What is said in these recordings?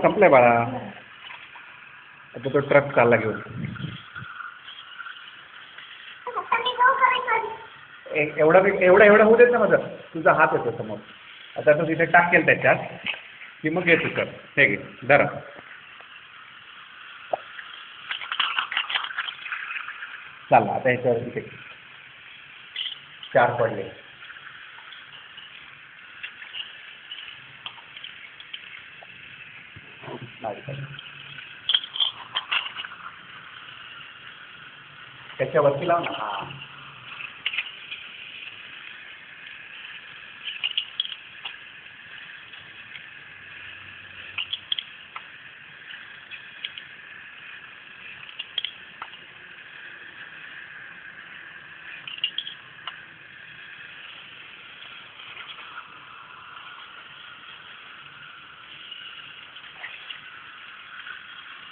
संपलंय बाळा. आता तो ट्रक चालला घेऊन. एवढा होऊ देत ना माझं. तुझा हात येतो समोर. आता तो तिथे टाकेल त्याच्यात की मग येतो सर. हे घे धरा. चालला आता ह्याच्यावर तिथे 4 पडले. त्याच्यावरती लाव ना. हा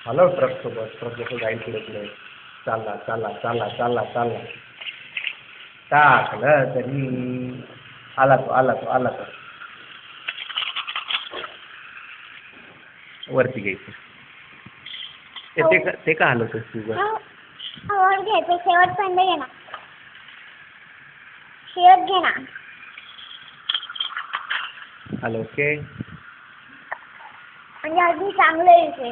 हॅलो ट्रक सोबत. ट्रक जसं जाईल पुढे चालला टाकलं तरी आला तो वरती घ्यायचं. ते का हलवतोस तुझं? वर घ्यायचं. शेवट पंड घे ना. शेवट घे ना. Hello okay. म्हणजे अजून चांगलं येते.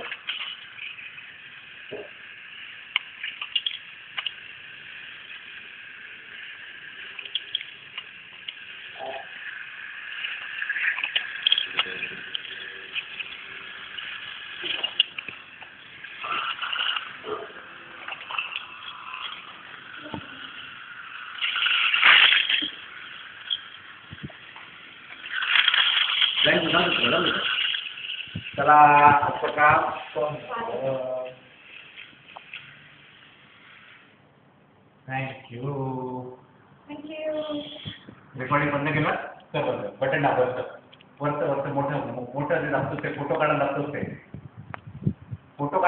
चला आजचं काम थँक्यू. रेकॉर्डिंग बंद केलं तर बटन दाबवतं. वरचं मोठं दाबतोच ते. फोटो काढायला दाबतोच ते. फोटो